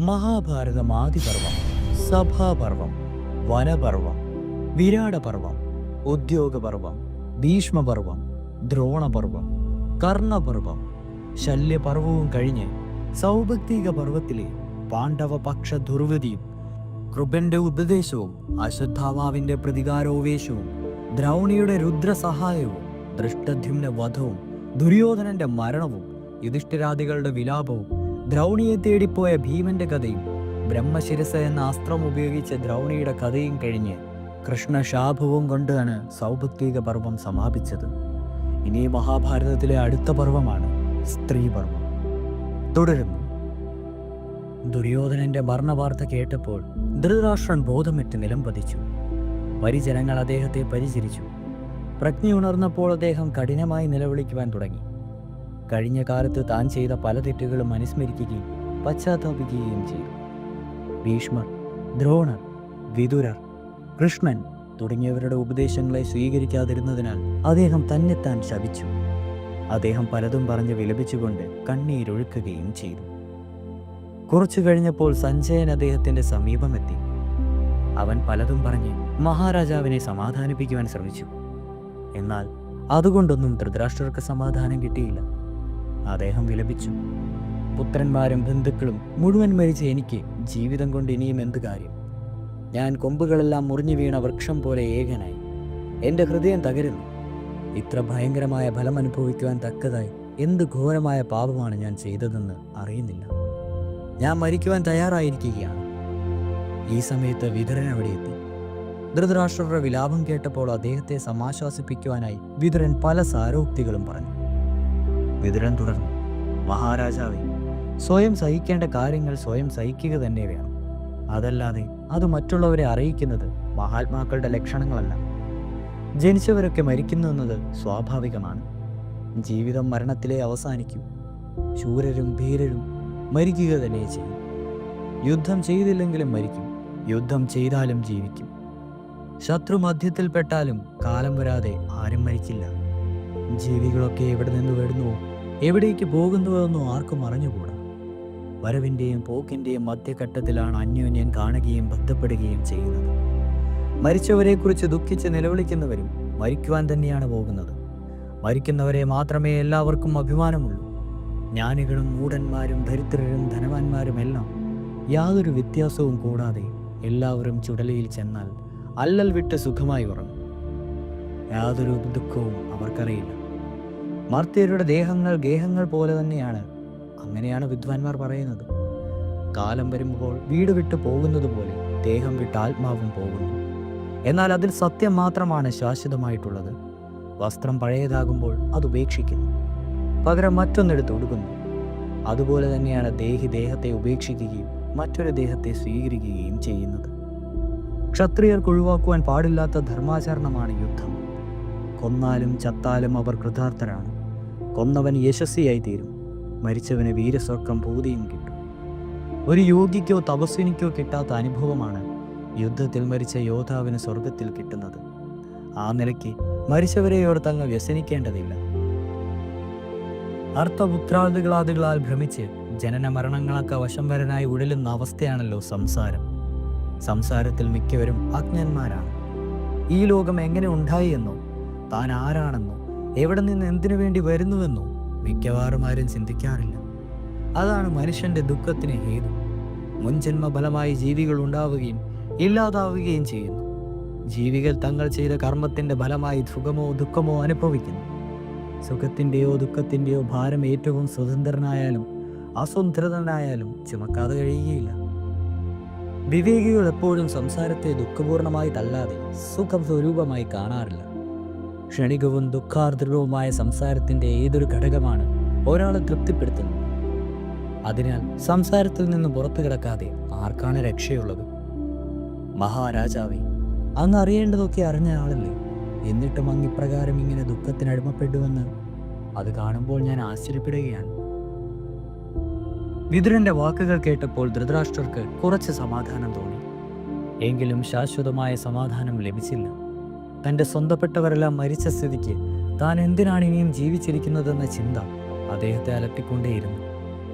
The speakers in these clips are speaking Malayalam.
മഹാഭാരതം ആദിപർവം, സഭാപർവം, വനപർവം, വിരാടപർവം, ഉദ്യോഗപർവം, ഭീഷ്മപർവം, ദ്രോണപർവം, കർണപർവം, ശല്യപർവവും കഴിഞ്ഞ് സൗഭക്തിക പർവത്തിലെ പാണ്ഡവപക്ഷ ദുർവിധിയും കൃപന്റെ ഉപദേശവും അശ്വത്ഥാമാവിന്റെ പ്രതികാരോവേശവും ദ്രൗണിയുടെ രുദ്രസഹായവും ദൃഷ്ടദ്യുമ്ന വധവും ദുര്യോധനന്റെ മരണവും യുധിഷ്ഠിരാദികളുടെ വിലാപവും ദ്രൗണിയെ തേടിപ്പോയ ഭീമന്റെ കഥയും ബ്രഹ്മശിരസ എന്ന അസ്ത്രം ഉപയോഗിച്ച ദ്രൗണിയുടെ കഥയും കഴിഞ്ഞ് കൃഷ്ണശാപവും കൊണ്ടാണ് സൗഭക്തിക പർവം സമാപിച്ചത്. ഇനി മഹാഭാരതത്തിലെ അടുത്ത പർവമാണ് സ്ത്രീപർവം. തുടരുന്നു. ദുര്യോധനന്റെ മരണവാർത്ത കേട്ടപ്പോൾ ധൃതരാഷ്ട്രൻ ബോധമറ്റ് നിലംപതിച്ചു. പരിജനങ്ങൾ അദ്ദേഹത്തെ പരിചരിച്ചു. പ്രജ്ഞയുണർന്നപ്പോൾ അദ്ദേഹം കഠിനമായി നിലവിളിക്കുവാൻ തുടങ്ങി. കഴിഞ്ഞ കാലത്ത് താൻ ചെയ്ത പല തെറ്റുകളും അനുസ്മരിക്കുകയും പശ്ചാത്താപിക്കുകയും ചെയ്തു. ഭീഷ്മർ, ദ്രോണർ, വിതുരർ, കൃഷ്ണൻ തുടങ്ങിയവരുടെ ഉപദേശങ്ങളെ സ്വീകരിക്കാതിരുന്നതിനാൽ അദ്ദേഹം തന്നെത്താൻ ശപിച്ചു. അദ്ദേഹം പലതും പറഞ്ഞ് വിലപിച്ചുകൊണ്ട് കണ്ണീരൊഴുക്കുകയും ചെയ്തു. കുറച്ചു കഴിഞ്ഞപ്പോൾ സഞ്ജയൻ അദ്ദേഹത്തിന്റെ സമീപമെത്തി. അവൻ പലതും പറഞ്ഞ് മഹാരാജാവിനെ സമാധാനിപ്പിക്കുവാൻ ശ്രമിച്ചു. എന്നാൽ അതുകൊണ്ടൊന്നും ധൃതരാഷ്ട്രർക്ക് സമാധാനം കിട്ടിയില്ല. അദ്ദേഹം വിലപിച്ചു. പുത്രന്മാരും ബന്ധുക്കളും മുഴുവൻ മരിച്ച എനിക്ക് ജീവിതം കൊണ്ട് ഇനിയും എന്ത് കാര്യം? ഞാൻ കൊമ്പുകളെല്ലാം മുറിഞ്ഞു വീണ വൃക്ഷം പോലെ ഏകനായി. എൻ്റെ ഹൃദയം തകരുന്നു. ഇത്ര ഭയങ്കരമായ ഫലം അനുഭവിക്കുവാൻ തക്കതായി എന്ത് ഘോരമായ പാപമാണ് ഞാൻ ചെയ്തതെന്ന് അറിയുന്നില്ല. ഞാൻ മരിക്കുവാൻ തയ്യാറായിരിക്കുകയാണ്. ഈ സമയത്ത് വിതുരൻ അവിടെ എത്തി. ധൃതരാഷ്ട്രരുടെ വിലാപം കേട്ടപ്പോൾ അദ്ദേഹത്തെ സമാശ്വാസിപ്പിക്കുവാനായി വിതുരൻ പല സാരോക്തികളും പറഞ്ഞു. വിതുരൻ തുടർന്നു. മഹാരാജാവേ, സ്വയം സഹിക്കേണ്ട കാര്യങ്ങൾ സ്വയം സഹിക്കുക തന്നെ വേണം. അതല്ലാതെ അത് മറ്റുള്ളവരെ അറിയിക്കുന്നത് മഹാത്മാക്കളുടെ ലക്ഷണങ്ങളല്ല. ജനിച്ചവരൊക്കെ മരിക്കുന്നു എന്നത് സ്വാഭാവികമാണ്. ജീവിതം മരണത്തിലേ അവസാനിക്കൂ. ശൂരരും ധീരരും മരിക്കുക തന്നെ ചെയ്യും. യുദ്ധം ചെയ്തില്ലെങ്കിലും മരിക്കും. യുദ്ധം ചെയ്താലും ജീവിക്കും. ശത്രു മധ്യത്തിൽപ്പെട്ടാലും കാലം വരാതെ ആരും മരിക്കില്ല. ജീവികളൊക്കെ എവിടെ നിന്ന് വരുന്നുവോ എവിടേക്ക് പോകുന്നുവോ എന്നോ ആർക്കും അറിഞ്ഞുകൂടാ. വരവിൻ്റെയും പോക്കിൻ്റെയും മധ്യഘട്ടത്തിലാണ് അന്യോന്യം കാണുകയും ബന്ധപ്പെടുകയും ചെയ്യുന്നത്. മരിച്ചവരെക്കുറിച്ച് ദുഃഖിച്ച് നിലവിളിക്കുന്നവരും മരിക്കുവാൻ തന്നെയാണ് പോകുന്നത്. മരിക്കുന്നവരെ മാത്രമേ എല്ലാവർക്കും അഭിമാനമുള്ളൂ. ജ്ഞാനികളും മൂഢന്മാരും ദരിദ്രരും ധനവാന്മാരും എല്ലാം യാതൊരു വ്യത്യാസവും കൂടാതെ എല്ലാവരും ചുടലയിൽ ചെന്നാൽ അല്ലൽ വിട്ട് സുഖമായി ഉറങ്ങും. യാതൊരു ദുഃഖവും അവർക്കറിയില്ല. മർത്യരുടെ ദേഹങ്ങൾ ഗേഹങ്ങൾ പോലെ തന്നെയാണ്. അങ്ങനെയാണ് വിദ്വാൻമാർ പറയുന്നത്. കാലം വരുമ്പോൾ വീട് വിട്ട് പോകുന്നത് പോലെ ദേഹം വിട്ട് ആത്മാവും പോകുന്നു. എന്നാൽ അതിൽ സത്യം മാത്രമാണ് ശാശ്വതമായിട്ടുള്ളത്. വസ്ത്രം പഴയതാകുമ്പോൾ അത് ഉപേക്ഷിക്കുന്നു, പകരം മറ്റൊന്നെടുത്ത് ഒടുക്കുന്നു. അതുപോലെ തന്നെയാണ് ദേഹി ദേഹത്തെ ഉപേക്ഷിക്കുകയും മറ്റൊരു ദേഹത്തെ സ്വീകരിക്കുകയും ചെയ്യുന്നത്. ക്ഷത്രിയർക്ക് ഒഴിവാക്കുവാൻ പാടില്ലാത്ത ധർമാചരണമാണ് യുദ്ധം. കൊന്നാലും ചത്താലും അവർ കൃതാർത്ഥരാണ്. കൊന്നവൻ യശസ്വിയായി തീരും. മരിച്ചവന് വീരസ്വർഗം ഭൂതിയും കിട്ടും. ഒരു യോഗിക്കോ തപസ്വിനിക്കോ കിട്ടാത്ത അനുഭവമാണ് യുദ്ധത്തിൽ മരിച്ച യോദ്ധാവിന് സ്വർഗത്തിൽ കിട്ടുന്നത്. ആ നിലയ്ക്ക് മരിച്ചവരെ ഓർത്തങ്ങ് വ്യസനിക്കേണ്ടതില്ല. അർത്ഥപുത്രാദികളാദികളാൽ ഭ്രമിച്ച് ജനന മരണങ്ങളൊക്കെ വശംവരനായി ഉഴലുന്ന അവസ്ഥയാണല്ലോ സംസാരം. സംസാരത്തിൽ മിക്കവരും അജ്ഞന്മാരാണ്. ഈ ലോകം എങ്ങനെ ഉണ്ടായി എന്നോ താൻ ആരാണെന്നോ എവിടെ നിന്ന് എന്തിനു വേണ്ടി വരുന്നുവെന്നോ മിക്കവാറും ആരും ചിന്തിക്കാറില്ല. അതാണ് മനുഷ്യന്റെ ദുഃഖത്തിന് ഹേതു. മുൻജന്മ ഫലമായി ജീവികൾ ഉണ്ടാവുകയും ഇല്ലാതാവുകയും ചെയ്യുന്നു. ജീവികൾ തങ്ങൾ ചെയ്ത കർമ്മത്തിന്റെ ഫലമായി സുഖമോ ദുഃഖമോ അനുഭവിക്കുന്നു. സുഖത്തിൻ്റെയോ ദുഃഖത്തിൻ്റെയോ ഭാരം ഏറ്റവും സ്വതന്ത്രനായാലും അസ്വതന്ത്രനായാലും ചുമക്കാതെ കഴിയുകയില്ല. വിവേകികൾ എപ്പോഴും സംസാരത്തെ ദുഃഖപൂർണമായി തല്ലാതെ സുഖം സ്വരൂപമായി കാണാറില്ല. ക്ഷണികവും ദുഃഖാർദ്രവുമായ സംസാരത്തിൻ്റെ ഏതൊരു ഘടകമാണ് ഒരാളെ തൃപ്തിപ്പെടുത്തുന്നത്. അതിനാൽ സംസാരത്തിൽ നിന്ന് പുറത്തു കിടക്കാതെ ആർക്കാണ് രക്ഷയുള്ളത്? മഹാരാജാവേ, അങ്ങ് അറിയേണ്ടതൊക്കെ അറിഞ്ഞ ആളല്ലേ. എന്നിട്ടും അങ്ങ് ഇപ്രകാരം ഇങ്ങനെ ദുഃഖത്തിനടിമപ്പെടുമെന്ന് അത് കാണുമ്പോൾ ഞാൻ ആശ്ചര്യപ്പെടുകയാണ്. വിതുരന്റെ വാക്കുകൾ കേട്ടപ്പോൾ ധൃതരാഷ്ട്രർക്ക് കുറച്ച് സമാധാനം തോന്നി. എങ്കിലും ശാശ്വതമായ സമാധാനം ലഭിച്ചില്ല. തൻ്റെ സ്വന്തപ്പെട്ടവരെല്ലാം മരിച്ച സ്ഥിതിക്ക് താൻ എന്തിനാണ് ഇനിയും ജീവിച്ചിരിക്കുന്നതെന്ന ചിന്ത അദ്ദേഹത്തെ അലട്ടിക്കൊണ്ടേയിരുന്നു.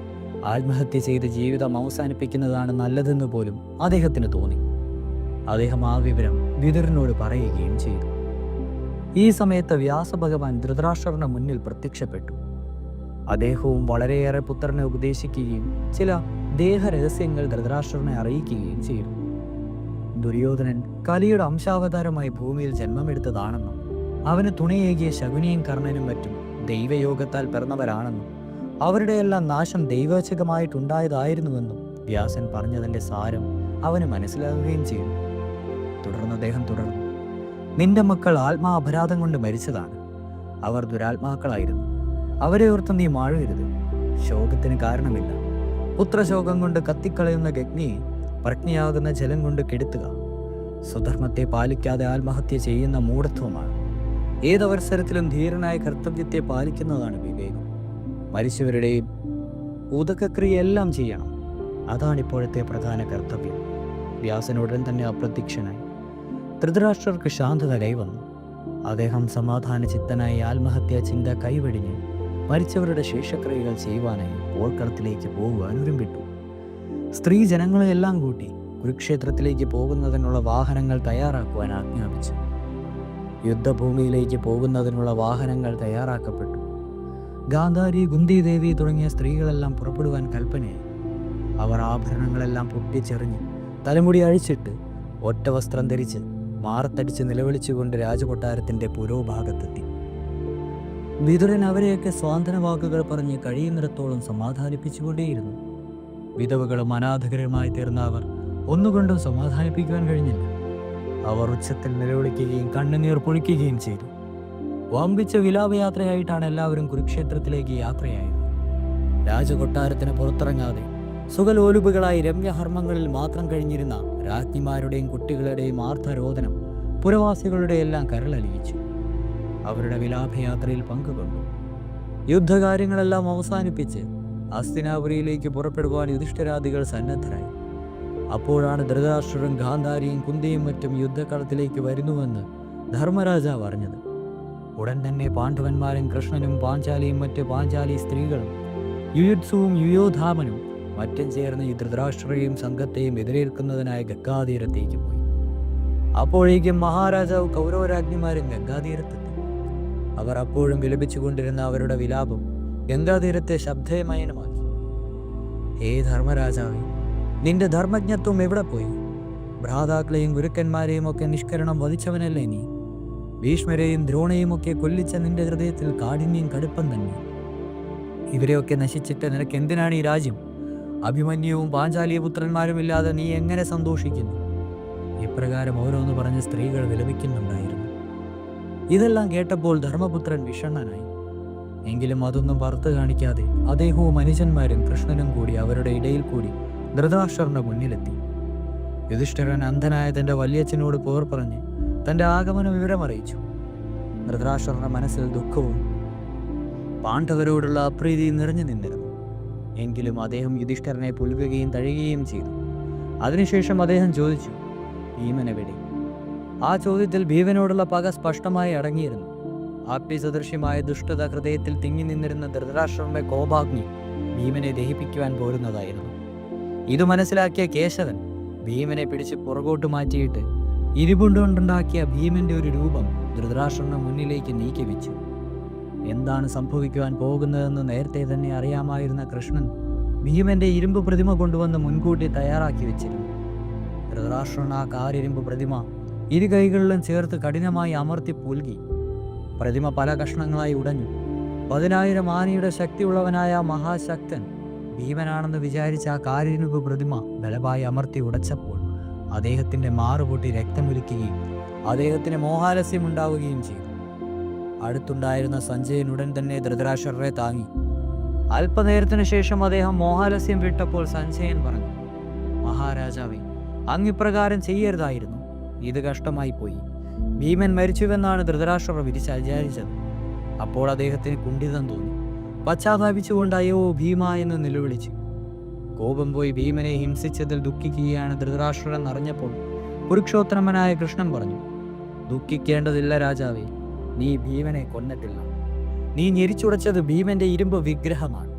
ആത്മഹത്യ ചെയ്ത് ജീവിതം അവസാനിപ്പിക്കുന്നതാണ് നല്ലതെന്ന് പോലും അദ്ദേഹത്തിന് തോന്നി. അദ്ദേഹം ആ വിവരം വിതുരനോട് പറയുകയും ചെയ്തു. ഈ സമയത്ത് വ്യാസഭഗവാൻ ധൃതരാഷ്ട്രരുടെ മുന്നിൽ പ്രത്യക്ഷപ്പെട്ടു. അദ്ദേഹവും വളരെയേറെ പുത്രനെ ഉപദേശിക്കുകയും ചില ദേഹരഹസ്യങ്ങൾ ധൃതരാഷ്ട്രനെ അറിയിക്കുകയും ചെയ്തു. ദുര്യോധനൻ കലിയുടെ അംശാവതാരമായി ഭൂമിയിൽ ജന്മമെടുത്തതാണെന്നും അവന് തുണയേകിയ ശകുനിയും കർണനും മറ്റും ദൈവയോഗത്താൽ പിറന്നവരാണെന്നും അവരുടെയെല്ലാം നാശം ദൈവോചകമായിട്ടുണ്ടായതായിരുന്നുവെന്നും വ്യാസൻ പറഞ്ഞതിൻ്റെ സാരം അവന് മനസ്സിലാകുകയും ചെയ്തു. തുടർന്ന് അദ്ദേഹം തുടർന്നു, നിന്റെ മക്കൾ ആത്മാപരാധം കൊണ്ട് മരിച്ചതാണ്. അവർ ദുരാത്മാക്കളായിരുന്നു. അവരെ ഓർത്ത് നീ മാഴരുത്. ശോകത്തിന് കാരണമില്ല. പുത്രശോകം കൊണ്ട് കത്തിക്കളയുന്ന അഗ്നിയെ പ്രജ്ഞയാകുന്ന ജലം കൊണ്ട് കെടുത്തുക സ്വധർമ്മത്തെ പാലിക്കാതെ ആത്മഹത്യ ചെയ്യുന്ന മൂഢത്വമാണ്. ഏതവസരത്തിലും ധീരനായ കർത്തവ്യത്തെ പാലിക്കുന്നതാണ് വിവേകം. മരിച്ചവരുടെയും ഉദകക്രിയയെല്ലാം ചെയ്യണം. അതാണ് ഇപ്പോഴത്തെ പ്രധാന കർത്തവ്യം. വ്യാസനുടൻ തന്നെ അപ്രത്യക്ഷനായി. ധൃതരാഷ്ട്രർക്ക് ശാന്തത കൈവന്നു. അദ്ദേഹം സമാധാന ചിത്തനായി ആത്മഹത്യാ ചിന്ത കൈവെടിഞ്ഞ് മരിച്ചവരുടെ ശേഷക്രിയകൾ ചെയ്യുവാനായി പോർക്കളത്തിലേക്ക് പോകുവാൻ ഒരുമ്പിട്ടു. സ്ത്രീ ജനങ്ങളെയെല്ലാം കൂട്ടി കുരുക്ഷേത്രത്തിലേക്ക് പോകുന്നതിനുള്ള വാഹനങ്ങൾ തയ്യാറാക്കുവാൻ ആജ്ഞാപിച്ചു. യുദ്ധഭൂമിയിലേക്ക് പോകുന്നതിനുള്ള വാഹനങ്ങൾ തയ്യാറാക്കപ്പെട്ടു. ഗാന്ധാരി, കുന്തിദേവി തുടങ്ങിയ സ്ത്രീകളെല്ലാം പുറപ്പെടുവാൻ കൽപ്പനയായി. അവർ ആഭരണങ്ങളെല്ലാം പൊട്ടിച്ചെറിഞ്ഞ് തലമുടി അഴിച്ചിട്ട് ഒറ്റ വസ്ത്രം ധരിച്ച് മാറത്തടിച്ച് നിലവിളിച്ചുകൊണ്ട് രാജകൊട്ടാരത്തിൻ്റെ പുരോഭാഗത്തെത്തി. വിതുരൻ അവരെയൊക്കെ സ്വാന്തന വാക്കുകൾ പറഞ്ഞ് കഴിയുന്നിടത്തോളം സമാധാനിപ്പിച്ചുകൊണ്ടേയിരുന്നു. വിധവകളും അനാഥകരുമായി തീർന്ന അവർ ഒന്നുകൊണ്ടും സമാധാനിപ്പിക്കുവാൻ കഴിഞ്ഞില്ല. അവർ ഉച്ചത്തിൽ നിലവിളിക്കുകയും കണ്ണുനീർ പൊഴിക്കുകയും ചെയ്തു. വമ്പിച്ച വിലാപയാത്രയായിട്ടാണ് എല്ലാവരും കുരുക്ഷേത്രത്തിലേക്ക് യാത്രയായത്. രാജകൊട്ടാരത്തിന് പുറത്തിറങ്ങാതെ സുഖലോലുപുകളായി രമ്യഹർമ്മങ്ങളിൽ മാത്രം കഴിഞ്ഞിരുന്ന രാജ്ഞിമാരുടെയും കുട്ടികളുടെയും ആർത്തരോദനം പുരവാസികളുടെ എല്ലാം കരളലിയിച്ചു. അവരുടെ വിലാപയാത്രയിൽ പങ്കുകൊണ്ടു. യുദ്ധകാര്യങ്ങളെല്ലാം അവസാനിപ്പിച്ച് ഹസ്തിനാപുരിയിലേക്ക് പുറപ്പെടുവാൻ യുധിഷ്ഠിരാദികൾ സന്നദ്ധരായി. അപ്പോഴാണ് ധൃതരാഷ്ട്രരും ഗാന്ധാരിയും കുന്തിയും മറ്റും യുദ്ധക്കളത്തിലേക്ക് വരുന്നുവെന്ന് ധർമ്മരാജാവ് അറിഞ്ഞത്. ഉടൻ തന്നെ പാണ്ഡവന്മാരും കൃഷ്ണനും പാഞ്ചാലിയും മറ്റ് പാഞ്ചാലി സ്ത്രീകളും യുയുത്സുവും യുയോധാമനും മറ്റും ചേർന്ന് ഈ ധൃതരാഷ്ട്രയെയും സംഘത്തെയും എതിരേൽക്കുന്നതിനായി ഗംഗാതീരത്തേക്ക് പോയി. അപ്പോഴേക്കും മഹാരാജാവ് കൗരവരാജ്ഞിമാരും ഗംഗാതീരത്തെത്തി. അവർ അപ്പോഴും വിലപിച്ചുകൊണ്ടിരുന്ന അവരുടെ വിലാപം ഗംഗാതീരത്തെ ശബ്ദമയനമാക്കി. ഹേ ധർമ്മരാജാവേ, നിന്റെ ധർമ്മജ്ഞത്വം എവിടെ പോയി? ഭ്രാതാക്കളെയും ഗുരുക്കന്മാരെയും ഒക്കെ നിഷ്കരണം വധിച്ചവനല്ലേ നീ? ഭീഷ്മരെയും ദ്രോണയും ഒക്കെ കൊല്ലിച്ച നിന്റെ ഹൃദയത്തിൽ കാഠിന്യം കടുപ്പം തന്നെ. ഇവരെയൊക്കെ നശിച്ചിട്ട് നിനക്ക് എന്തിനാണ് ഈ രാജ്യം? അഭിമന്യുവും പാഞ്ചാലിയ പുത്രന്മാരും ഇല്ലാതെ നീ എങ്ങനെ സന്തോഷിക്കുന്നു? ഇപ്രകാരം ഓരോന്ന് പറഞ്ഞ് സ്ത്രീകൾ വിലപിക്കുന്നുണ്ടായിരുന്നു. ഇതെല്ലാം കേട്ടപ്പോൾ ധർമ്മപുത്രൻ വിഷണ്ണനായി. എങ്കിലും അതൊന്നും പുറത്തു കാണിക്കാതെ അദ്ദേഹവും അനുജന്മാരും കൃഷ്ണനും കൂടി അവരുടെ ഇടയിൽ കൂടി ധൃതരാഷ്ട്രന്റെ മുന്നിലെത്തി. യുധിഷ്ഠിരൻ അന്ധനായ തന്റെ വല്യച്ഛനോട് പോർ പറഞ്ഞ് തന്റെ ആഗമന വിവരം അറിയിച്ചു. ധൃതരാഷ്ട്രന്റെ മനസ്സിൽ ദുഃഖവും പാണ്ഡവരോടുള്ള അപ്രീതിയും നിറഞ്ഞു നിന്നിരുന്നു. എങ്കിലും അദ്ദേഹം യുധിഷ്ഠിരനെ പുൽകുകയും തഴുകുകയും ചെയ്തു. അതിനുശേഷം അദ്ദേഹം ചോദിച്ചു, ഭീമനെവിടെ? ആ ചോദ്യത്തിൽ ഭീമനോടുള്ള പക സ്പഷ്ടമായി അടങ്ങിയിരുന്നു. ആപ്തിസദൃശ്യമായ ദുഷ്ടത ഹൃദയത്തിൽ തിങ്ങി നിന്നിരുന്ന ധൃതരാഷ്ട്രന്റെ കോപാഗ്നി ഭീമനെ ദഹിപ്പിക്കുവാൻ പോരുന്നതായിരുന്നു. ഇത് മനസ്സിലാക്കിയ കേശവൻ ഭീമനെ പിടിച്ച് പുറകോട്ട് മാറ്റിയിട്ട് ഇരുമ്പുകൊണ്ടുണ്ടാക്കിയ ഭീമന്റെ ഒരു രൂപം ധൃതരാഷ്ട്രന്റെ മുന്നിലേക്ക് നീക്കി വെച്ചു. എന്താണ് സംഭവിക്കുവാൻ പോകുന്നതെന്ന് നേരത്തെ തന്നെ അറിയാമായിരുന്ന കൃഷ്ണൻ ഭീമന്റെ ഇരുമ്പ് പ്രതിമ കൊണ്ടുവന്ന് മുൻകൂട്ടി തയ്യാറാക്കി വെച്ചിരുന്നു. ധൃതരാഷ്ട്രൻ ആ കാരിരുമ്പ് പ്രതിമ ഇരു കൈകളിലും ചേർത്ത് കഠിനമായി അമർത്തി പുൽകി. പ്രതിമ പല കഷ്ണങ്ങളായി ഉടഞ്ഞു. 10,000 ആനയുടെ ശക്തിയുള്ളവനായ മഹാശക്തൻ ഭീമനാണെന്ന് വിചാരിച്ച ആ കാരിരുമ്പ് പ്രതിമ ബലമായി അമർത്തി ഉടച്ചപ്പോൾ അദ്ദേഹത്തിന്റെ മാറുപൊട്ടി രക്തമൊലിക്കുകയും അദ്ദേഹത്തിന് മോഹാലസ്യമുണ്ടാവുകയും ചെയ്തു. അടുത്തുണ്ടായിരുന്ന സഞ്ജയൻ ഉടൻ തന്നെ ധൃതരാഷ്ട്രരെ താങ്ങി. അല്പനേരത്തിന് ശേഷം അദ്ദേഹം മോഹാലസ്യം വിട്ടപ്പോൾ സഞ്ജയൻ പറഞ്ഞു, മഹാരാജാവേ, അങ്ങിപ്രകാരം ചെയ്യരുതായിരുന്നു. ഇത് കഷ്ടമായി പോയി. ഭീമൻ മരിച്ചുവെന്നാണ് ധൃതരാഷ്ട്രർ വിചാരിച്ചത്. അപ്പോൾ അദ്ദേഹത്തിന് കുണ്ഠിതം തോന്നി. പശ്ചാത്താപിച്ചുകൊണ്ട് അയ്യോ ഭീമ എന്ന് നിലവിളിച്ചു. കോപം പോയി ഭീമനെ ഹിംസിച്ചതിൽ ദുഃഖിക്കുകയാണ് ധൃതരാഷ്ട്രൻ എന്നറിഞ്ഞപ്പോൾ പുരുഷോത്തമനായ കൃഷ്ണൻ പറഞ്ഞു, ദുഃഖിക്കേണ്ടതില്ല രാജാവേ, നീ ഭീമനെ കൊന്നിട്ടില്ല. നീ ഞെരിച്ചുടച്ചത് ഭീമന്റെ ഇരുമ്പ് വിഗ്രഹമാണ്.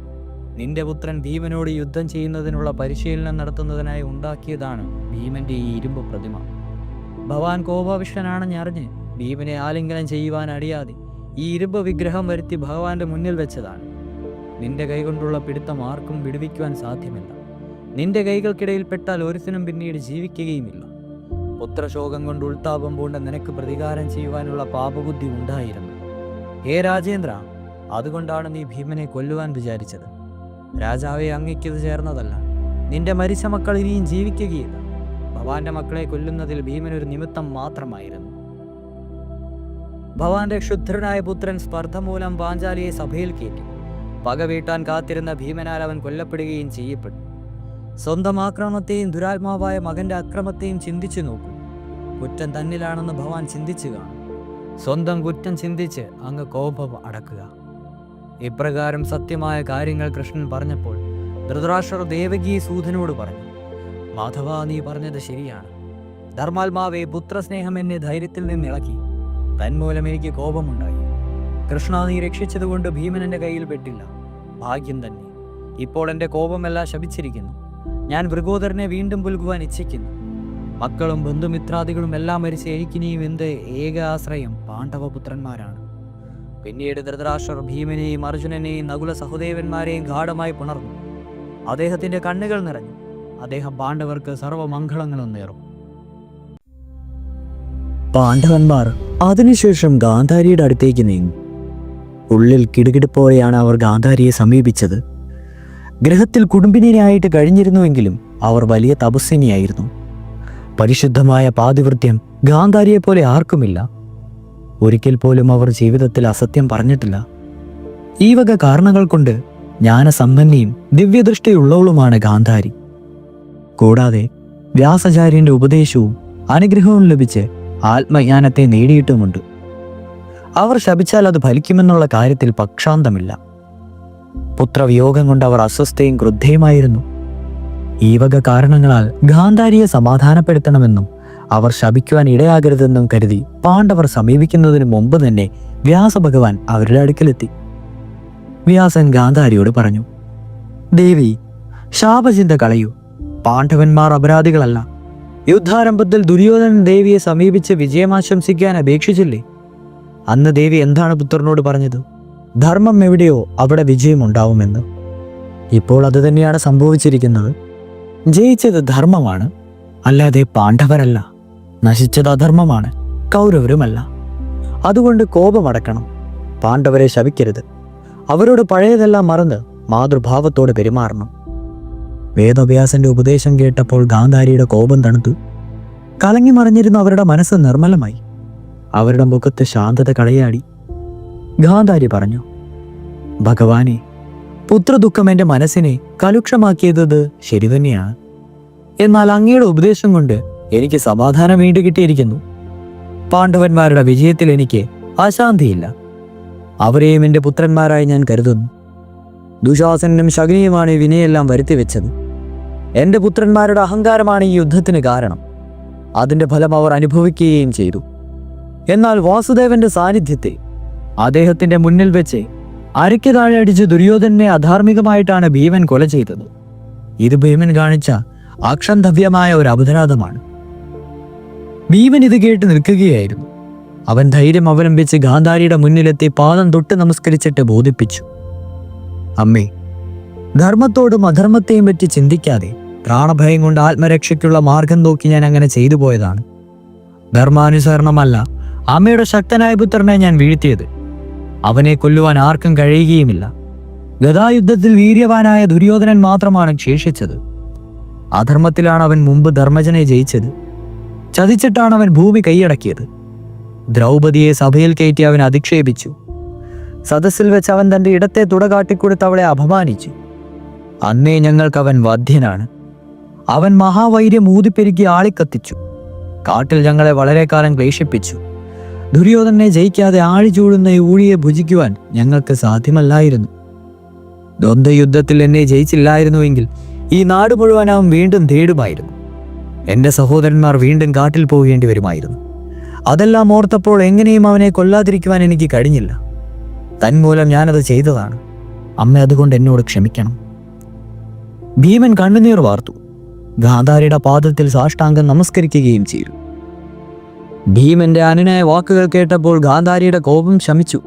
നിന്റെ പുത്രൻ ഭീമനോട് യുദ്ധം ചെയ്യുന്നതിനുള്ള പരിശീലനം നടത്തുന്നതിനായി ഉണ്ടാക്കിയതാണ് ഭീമന്റെ ഈ ഇരുമ്പ് പ്രതിമ. ഭവാൻ കോപാവിഷ്ടനാണെന്ന് അറിഞ്ഞ് ഭീമനെ ആലിംഗനം ചെയ്യുവാൻ അടിയാതെ ഈ ഇരുമ്പ് വിഗ്രഹം വരുത്തി ഭഗവാന്റെ മുന്നിൽ വെച്ചതാണ്. നിന്റെ കൈകൊണ്ടുള്ള പിടുത്തം ആർക്കും വിടുവിക്കുവാൻ സാധ്യമല്ല. നിന്റെ കൈകൾക്കിടയിൽ പെട്ടാൽ ഒരുത്തിനും പിന്നീട് ജീവിക്കുകയുമില്ല. പുത്രശോകം കൊണ്ട് ഉൾത്താപം പൂണ്ട നിനക്ക് പ്രതികാരം ചെയ്യുവാനുള്ള പാപബുദ്ധി ഉണ്ടായിരുന്നു. ഹേ രാജേന്ദ്ര, അതുകൊണ്ടാണ് നീ ഭീമനെ കൊല്ലുവാൻ വിചാരിച്ചത്. രാജാവെ, അങ്ങയ്ക്കിത് ചേർന്നതല്ല. നിന്റെ മരിച്ച മക്കൾ ഇനിയും ജീവിക്കുകയില്ല. ഭവാന്റെ മക്കളെ കൊല്ലുന്നതിൽ ഭീമനൊരു നിമിത്തം മാത്രമായിരുന്നു. ഭവാന്റെ ക്ഷുദ്രനായ പുത്രൻ സ്പർദ്ധ മൂലം പാഞ്ചാലിയെ സഭയിൽ കയറ്റി. പക വീട്ടാൻ കാത്തിരുന്ന ഭീമനാൽ അവൻ കൊല്ലപ്പെടുകയും ചെയ്യപ്പെട്ടു. സ്വന്തം ആക്രമണത്തെയും ദുരാത്മാവായ മകന്റെ അക്രമത്തെയും ചിന്തിച്ചു നോക്കൂ. കുറ്റം തന്നിലാണെന്ന് ഭവാൻ ചിന്തിച്ചു കാണും. സ്വന്തം കുറ്റം ചിന്തിച്ച് അങ്ങ് കോപം അടക്കുക. ഇപ്രകാരം സത്യമായ കാര്യങ്ങൾ കൃഷ്ണൻ പറഞ്ഞപ്പോൾ ധൃതരാഷ്ട്രർ ദേവകി സൂതനോട് പറഞ്ഞു, മാധവ, നീ പറഞ്ഞത് ശരിയാണ്. ധർമാത്മാവെ, പുത്രസ്നേഹം എന്നെ ധൈര്യത്തിൽ നിന്ന് ഇളക്കി. തന്മൂലം എനിക്ക് കോപമുണ്ടായി. കൃഷ്ണ, നീ രക്ഷിച്ചതുകൊണ്ട് ഭീമൻ എൻ്റെ കയ്യിൽ പെട്ടില്ല. ഭാഗ്യം തന്നെ. ഇപ്പോൾ എൻ്റെ കോപമെല്ലാം ശപിച്ചിരിക്കുന്നു. ഞാൻ വൃഗോദരനെ വീണ്ടും പുൽകുവാൻ ഇച്ഛിക്കുന്നു. മക്കളും ബന്ധുമിത്രാദികളും എല്ലാം മരിച്ച് എനിക്കിനിയും എന്ത് ഏക ആശ്രയം പാണ്ഡവപുത്രന്മാരാണ്. പിന്നീട് ധൃതരാഷ്ട്രർ ഭീമനെയും അർജുനനെയും നകുല സഹദേവന്മാരെയും ഗാഠമായി പുണർന്നു. അദ്ദേഹത്തിന്റെ കണ്ണുകൾ നിറഞ്ഞു. അദ്ദേഹം പാണ്ഡവർക്ക് സർവമംഗളങ്ങളും നേർന്നു. പാണ്ഡവന്മാർ അതിനുശേഷം ഗാന്ധാരിയുടെ അടുത്തേക്ക് നീങ്ങി. ഉള്ളിൽ കിടുകിടുപ്പോടെയാണ് അവർ ഗാന്ധാരിയെ സമീപിച്ചത്. ഗ്രഹത്തിൽ കുടുംബിനിയായിട്ട് കഴിഞ്ഞിരുന്നുവെങ്കിലും അവർ വലിയ തപസ്വിനിയായിരുന്നു. പരിശുദ്ധമായ പാതിവൃത്യം ഗാന്ധാരിയെപ്പോലെ ആർക്കുമില്ല. ഒരിക്കൽ പോലും അവർ ജീവിതത്തിൽ അസത്യം പറഞ്ഞിട്ടില്ല. ഈ വക കാരണങ്ങൾ കൊണ്ട് ജ്ഞാനസമ്പന്നയും ദിവ്യദൃഷ്ടിയുള്ളവളുമാണ് ഗാന്ധാരി. കൂടാതെ വ്യാസാചാര്യന്റെ ഉപദേശവും അനുഗ്രഹവും ലഭിച്ച് ആത്മജ്ഞാനത്തെ നേടിയിട്ടുമുണ്ട്. അവർ ശപിച്ചാൽ അത് ഫലിക്കുമെന്നുള്ള കാര്യത്തിൽ പക്ഷാന്തമില്ല. പുത്രവിയോഗം കൊണ്ട് അവർ അസ്വസ്ഥയും ക്രുദ്ധയുമായിരുന്നു. ഈ വക കാരണങ്ങളാൽ ഗാന്ധാരിയെ സമാധാനപ്പെടുത്തണമെന്നും അവർ ശപിക്കുവാൻ ഇടയാകരുതെന്നും കരുതി പാണ്ഡവർ സമീപിക്കുന്നതിന് മുമ്പ് തന്നെ വ്യാസഭഗവാൻ അവരുടെ അടുക്കലെത്തി. വ്യാസൻ ഗാന്ധാരിയോട് പറഞ്ഞു, ദേവി, ശാപചിന്ത കളയൂ. പാണ്ഡവന്മാർ അപരാധികളല്ല. യുദ്ധാരംഭത്തിൽ ദുര്യോധനൻ ദേവിയെ സമീപിച്ച് വിജയമാശംസിക്കാൻ അപേക്ഷിച്ചില്ലേ? അന്ന് ദേവി എന്താണ് പുത്രനോട് പറഞ്ഞത്? ധർമ്മം എവിടെയോ അവിടെ വിജയമുണ്ടാവുമെന്ന്. ഇപ്പോൾ അത് തന്നെയാണ് സംഭവിച്ചിരിക്കുന്നത്. ജയിച്ചത് ധർമ്മമാണ്, അല്ലാതെ പാണ്ഡവരല്ല. നശിച്ചത് അധർമ്മമാണ്, കൗരവരുമല്ല. അതുകൊണ്ട് കോപമടക്കണം. പാണ്ഡവരെ ശപിക്കരുത്. അവരോട് പഴയതെല്ലാം മറന്ന് മാതൃഭാവത്തോടെ പെരുമാറണം. വേദവ്യാസന്റെ ഉപദേശം കേട്ടപ്പോൾ ഗാന്ധാരിയുടെ കോപം തണുത്തു. കലങ്ങി മറിഞ്ഞിരുന്ന അവരുടെ മനസ്സ് നിർമ്മലമായി. അവരുടെ മുഖത്ത് ശാന്തത കളയാടി. ഗാന്ധാരി പറഞ്ഞു, ഭഗവാനെ, പുത്രദുഃഖം എൻ്റെ മനസ്സിനെ കലുക്ഷമാക്കിയത് ശരി തന്നെയാണ്. എന്നാൽ അങ്ങയുടെ ഉപദേശം കൊണ്ട് എനിക്ക് സമാധാനം വീണ്ടു കിട്ടിയിരിക്കുന്നു. പാണ്ഡവന്മാരുടെ വിജയത്തിൽ എനിക്ക് അശാന്തിയില്ല. അവരെയും എൻ്റെ പുത്രന്മാരായി ഞാൻ കരുതുന്നു. ദുശാസനും ശകുനിയുമാണ് ഈ വിനയെല്ലാം വരുത്തിവെച്ചത്. എൻ്റെ പുത്രന്മാരുടെ അഹങ്കാരമാണ് ഈ യുദ്ധത്തിന് കാരണം. അതിൻ്റെ ഫലം അവർ അനുഭവിക്കുകയും ചെയ്തു. എന്നാൽ വാസുദേവന്റെ സാന്നിധ്യത്തെ അദ്ദേഹത്തിന്റെ മുന്നിൽ വെച്ച് അരയ്ക്ക് താഴെ അടിച്ച് ദുര്യോധനെ അധാർമികമായിട്ടാണ് ഭീമൻ കൊല ചെയ്തത്. ഇത് ഭീമൻ കാണിച്ച അക്ഷന്തവ്യമായ ഒരു അപരാധമാണ്. ഭീമൻ ഇത് കേട്ട് നിൽക്കുകയായിരുന്നു. അവൻ ധൈര്യം അവലംബിച്ച് ഗാന്ധാരിയുടെ മുന്നിലെത്തി പാദം തൊട്ട് നമസ്കരിച്ചിട്ട് ബോധിപ്പിച്ചു, അമ്മേ, ധർമ്മത്തോടും അധർമ്മത്തെയും പറ്റി ചിന്തിക്കാതെ പ്രാണഭയം കൊണ്ട് ആത്മരക്ഷയ്ക്കുള്ള മാർഗം നോക്കി ഞാൻ അങ്ങനെ ചെയ്തു പോയതാണ്. ധർമാനുസരണമല്ല അമ്മയുടെ ശക്തനായ പുത്രനെ ഞാൻ വീഴ്ത്തിയത്. അവനെ കൊല്ലുവാൻ ആർക്കും കഴിയുകയുമില്ല. ഗദായുദ്ധത്തിൽ വീര്യവാനായ ദുര്യോധനൻ മാത്രമാണ് ശേഷിച്ചത്. അധർമ്മത്തിലാണ് അവൻ മുമ്പ് ധർമ്മജനെ ജയിച്ചത്. ചതിച്ചിട്ടാണ് അവൻ ഭൂമി കൈയടക്കിയത്. ദ്രൗപദിയെ സഭയിൽ കയറ്റി അവൻ അധിക്ഷേപിച്ചു. സദസ്സിൽ വെച്ച് അവൻ തന്റെ ഇടത്തെ തുടകാട്ടിക്കൊടുത്ത് അവളെ അപമാനിച്ചു. അന്നേ ഞങ്ങൾക്ക് അവൻ വധ്യനാണ്. അവൻ മഹാവൈര്യം ഊതിപ്പെരുക്കി ആളിക്കത്തിച്ചു. കാട്ടിൽ ഞങ്ങളെ വളരെ കാലം ക്ലേശിപ്പിച്ചു. ദുര്യോധനെ ജയിക്കാതെ ആഴിചൂടുന്ന ഈ ഊഴിയെ ഭുജിക്കുവാൻ ഞങ്ങൾക്ക് സാധ്യമല്ലായിരുന്നു. ദ്വന്ദ്വയുദ്ധത്തിൽ എന്നെ ജയിച്ചില്ലായിരുന്നുവെങ്കിൽ ഈ നാട് മുഴുവൻ അവൻ വീണ്ടും തേടുമായിരുന്നു. എൻ്റെ സഹോദരന്മാർ വീണ്ടും കാട്ടിൽ പോകേണ്ടി വരുമായിരുന്നു. അതെല്ലാം ഓർത്തപ്പോൾ എങ്ങനെയും അവനെ കൊല്ലാതിരിക്കുവാൻ എനിക്ക് കഴിഞ്ഞില്ല. തന്മൂലം ഞാനത് ചെയ്തതാണ്. അമ്മ അതുകൊണ്ട് എന്നോട് ക്ഷമിക്കണം. ഭീമൻ കണ്ണുനീർ വാർത്തു. ഗാന്ധാരിയുടെ പാദത്തിൽ സാഷ്ടാംഗം നമസ്കരിക്കുകയും ചെയ്തു. ഭീമന്റെ അനുനയ വാക്കുകൾ കേട്ടപ്പോൾ ഗാന്ധാരിയുടെ കോപം ശമിച്ചു.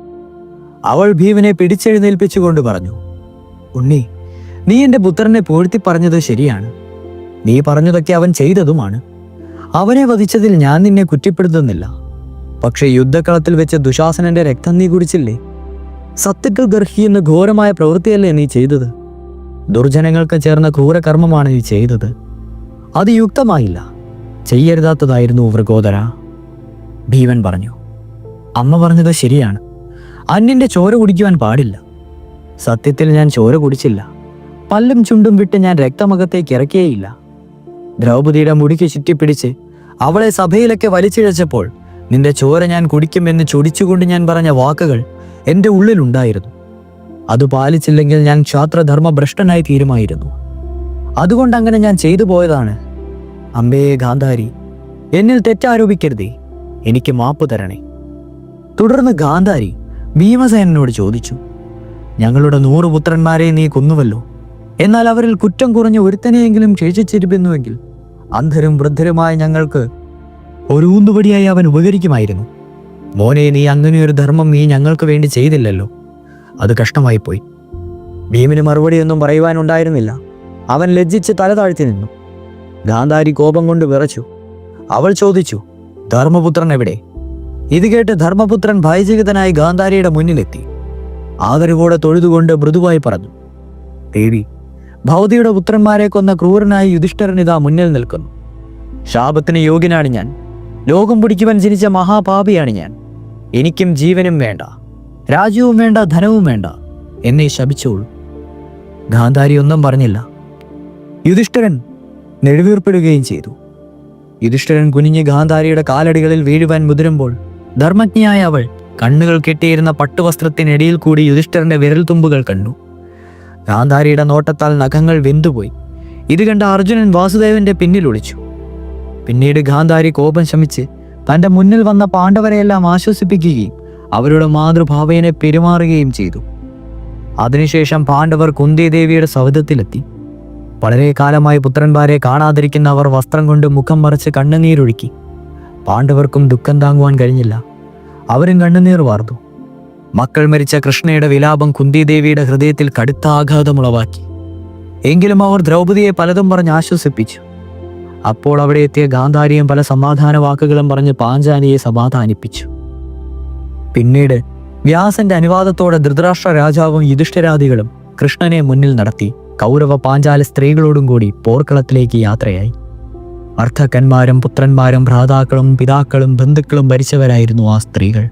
അവൾ ഭീമനെ പിടിച്ചെഴുന്നേൽപ്പിച്ചുകൊണ്ട് പറഞ്ഞു, ഉണ്ണി, നീ എൻ്റെ പുത്രനെ പൂഴ്ത്തി പറഞ്ഞത് ശരിയാണ്. നീ പറഞ്ഞതൊക്കെ അവൻ ചെയ്തതുമാണ്. അവനെ വധിച്ചതിൽ ഞാൻ നിന്നെ കുറ്റപ്പെടുത്തുന്നില്ല. പക്ഷേ യുദ്ധക്കളത്തിൽ വെച്ച് ദുശാസനന്റെ രക്തം നീ കുടിച്ചില്ലേ? സത്യത്തിൽ ഗർഹിക്കുന്ന ഘോരമായ പ്രവൃത്തിയല്ലേ നീ ചെയ്തത്? ദുർജനങ്ങൾക്ക് ചേർന്ന ക്രൂരകർമ്മമാണ് നീ ചെയ്തത്. അത് യുക്തമായില്ല, ചെയ്യരുതാത്തതായിരുന്നു വൃഗോദര. ഭീമൻ പറഞ്ഞു, അമ്മ പറഞ്ഞത് ശരിയാണ്. അന്യന്റെ ചോര കുടിക്കുവാൻ പാടില്ല. സത്യത്തിൽ ഞാൻ ചോര കുടിച്ചില്ല. പല്ലും ചുണ്ടും വിട്ട് ഞാൻ രക്തമകത്തേക്ക് ഇറക്കിയേയില്ല. ദ്രൗപദിയുടെ മുടിക്ക് ചുറ്റിപ്പിടിച്ച് അവളെ സഭയിലൊക്കെ വലിച്ചിഴച്ചപ്പോൾ നിന്റെ ചോര ഞാൻ കുടിക്കുമെന്ന് ചൊടിച്ചുകൊണ്ട് ഞാൻ പറഞ്ഞ വാക്കുകൾ എൻ്റെ ഉള്ളിലുണ്ടായിരുന്നു. അത് പാലിച്ചില്ലെങ്കിൽ ഞാൻ ക്ഷാത്രധർമ്മഭ്രഷ്ടനായി തീരുമായിരുന്നു. അതുകൊണ്ട് അങ്ങനെ ഞാൻ ചെയ്തു പോയതാണ്. അമ്പേ ഗാന്ധാരി, എന്നിൽ തെറ്റാരോപിക്കരുതേ. എനിക്ക് മാപ്പ് തരണേ. തുടർന്ന് ഗാന്ധാരി ഭീമസേനോട് ചോദിച്ചു, ഞങ്ങളുടെ 100 പുത്രന്മാരെ നീ കൊന്നുവല്ലോ. എന്നാൽ അവരിൽ കുറ്റം കുറഞ്ഞ ഒരുത്തനെയെങ്കിലും ശേഷിച്ചിരിക്കുന്നുവെങ്കിൽ അന്ധരും വൃദ്ധരുമായ ഞങ്ങൾക്ക് ഒരു ഊന്നുപടിയായി അവൻ ഉപകരിക്കുമായിരുന്നു. മോനെ, നീ അങ്ങനെയൊരു ധർമ്മം നീ ഞങ്ങൾക്ക് വേണ്ടി ചെയ്തില്ലല്ലോ. അത് കഷ്ടമായിപ്പോയി. ഭീമന് മറുപടിയൊന്നും പറയുവാനുണ്ടായിരുന്നില്ല. അവൻ ലജ്ജിച്ച് തല താഴ്ത്തി നിന്നു. ഗാന്ധാരി കോപം കൊണ്ട് വിറച്ചു. അവൾ ചോദിച്ചു, ധർമ്മപുത്രൻ എവിടെ? ഇത് കേട്ട് ധർമ്മപുത്രൻ ഭയചകിതനായി ഗാന്ധാരിയുടെ മുന്നിലെത്തി. ആദരവോടെ തൊഴുതുകൊണ്ട് മൃദുവായി പറഞ്ഞു, ദേവി, ഭൗതിയുടെ പുത്രന്മാരെ കൊന്ന ക്രൂരനായി യുധിഷ്ഠിരനിതാ മുന്നിൽ നിൽക്കുന്നു. ശാപത്തിന് യോഗ്യനാണ് ഞാൻ. ലോകം പിടിക്കുവാൻ ജനിച്ച മഹാപാപിയാണ് ഞാൻ. എനിക്കും ജീവനും വേണ്ട, രാജ്യവും വേണ്ട, ധനവും വേണ്ട. എന്നെ ശപിച്ചോളൂ. ഗാന്ധാരി ഒന്നും പറഞ്ഞില്ല. യുധിഷ്ഠിരൻ നെടുവീർപ്പിടുകയും ചെയ്തു. യുധിഷ്ഠിരൻ കുനിഞ്ഞ് ഗാന്ധാരിയുടെ കാലടികളിൽ വീഴുവാൻ മുതിരുമ്പോൾ ധർമ്മജ്ഞയായ അവൾ കണ്ണുകൾ കെട്ടിയിരുന്ന പട്ടുവസ്ത്രത്തിനിടയിൽ കൂടി യുധിഷ്ഠിരന്റെ വിരൽത്തുമ്പുകൾ കണ്ടു. ഗാന്ധാരിയുടെ നോട്ടത്താൽ നഖങ്ങൾ വെന്തുപോയി. ഇത് കണ്ട അർജുനൻ വാസുദേവന്റെ പിന്നിൽ ഒളിച്ചു. പിന്നീട് ഗാന്ധാരി കോപം ശമിച്ച് തൻ്റെ മുന്നിൽ വന്ന പാണ്ഡവരെയെല്ലാം ആശ്വസിപ്പിക്കുകയും അവരുടെ മാതൃഭാവേനെ പെരുമാറുകയും ചെയ്തു. അതിനുശേഷം പാണ്ഡവർ കുന്തിദേവിയുടെ സൗധത്തിലെത്തി. വളരെ കാലമായി പുത്രന്മാരെ കാണാതിരിക്കുന്ന അവർ വസ്ത്രം കൊണ്ട് മുഖം മറച്ച് കണ്ണുനീരൊഴുക്കി. പാണ്ഡവർക്കും ദുഃഖം താങ്ങുവാൻ കഴിഞ്ഞില്ല. അവരും കണ്ണുനീർ വാർത്തു. മക്കൾ മരിച്ച കൃഷ്ണയുടെ വിലാപം കുന്തിദേവിയുടെ ഹൃദയത്തിൽ കടുത്ത ആഘാതമുളവാക്കി. എങ്കിലും അവർ ദ്രൗപദിയെ പലതും പറഞ്ഞ് ആശ്വസിപ്പിച്ചു. അപ്പോൾ അവിടെ എത്തിയ ഗാന്ധാരിയും പല സമാധാന വാക്കുകളും പറഞ്ഞ് പാഞ്ചാലിയെ സമാധാനിപ്പിച്ചു. പിന്നീട് വ്യാസന്റെ അനുവാദത്തോടെ ധൃതരാഷ്ട്ര രാജാവും യുധിഷ്ഠിരാദികളും കൃഷ്ണനെ മുന്നിൽ നടത്തി കൗരവ പാഞ്ചാല സ്ത്രീകളോടും കൂടി പോർക്കളത്തിലേക്ക് യാത്രയായി. അർദ്ധകന്മാരും പുത്രന്മാരും ഭ്രാതാക്കളും പിതാക്കളും ബന്ധുക്കളും ഭരിച്ചവരായിരുന്നു ആ സ്ത്രീകൾ.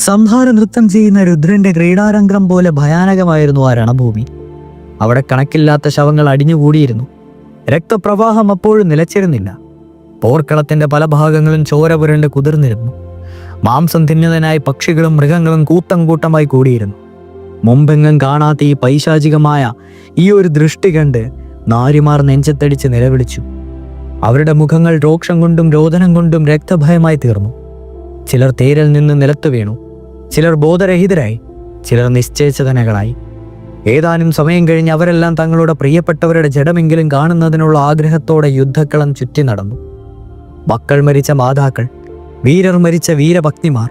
സംഹാര നൃത്തം ചെയ്യുന്ന രുദ്രന്റെ ക്രീഡാരംഗം പോലെ ഭയാനകമായിരുന്നു ആ രണഭൂമി. അവിടെ കണക്കില്ലാത്ത ശവങ്ങൾ അടിഞ്ഞുകൂടിയിരുന്നു. രക്തപ്രവാഹം അപ്പോഴും നിലച്ചിരുന്നില്ല. പോർക്കളത്തിന്റെ പല ഭാഗങ്ങളും ചോര പുരണ്ട് കുതിർന്നിരുന്നു. മാംസം തിന്നുന്നതിനായി പക്ഷികളും മൃഗങ്ങളും കൂട്ടം കൂട്ടമായി കൂടിയിരുന്നു. മുമ്പെങ്ങും കാണാത്ത ഈ പൈശാചികമായ ഈ ഒരു ദൃഷ്ടി കണ്ട് നാരിമാർ നെഞ്ചത്തടിച്ച് നിലവിളിച്ചു. അവരുടെ മുഖങ്ങൾ രോക്ഷം കൊണ്ടും രോദനം കൊണ്ടും രക്തഭയമായി തീർന്നു. ചിലർ തേരിൽ നിന്ന് നിലത്തു വീണു. ചിലർ ബോധരഹിതരായി. ചിലർ നിശ്ചയിച്ചതനകളായി. ഏതാനും സമയം കഴിഞ്ഞ് അവരെല്ലാം തങ്ങളുടെ പ്രിയപ്പെട്ടവരുടെ ജഡമെങ്കിലും കാണുന്നതിനുള്ള ആഗ്രഹത്തോടെ യുദ്ധക്കളം ചുറ്റി നടന്നു. മക്കൾ മരിച്ച മാതാക്കൾ, വീരർ മരിച്ച വീരഭക്തിമാർ,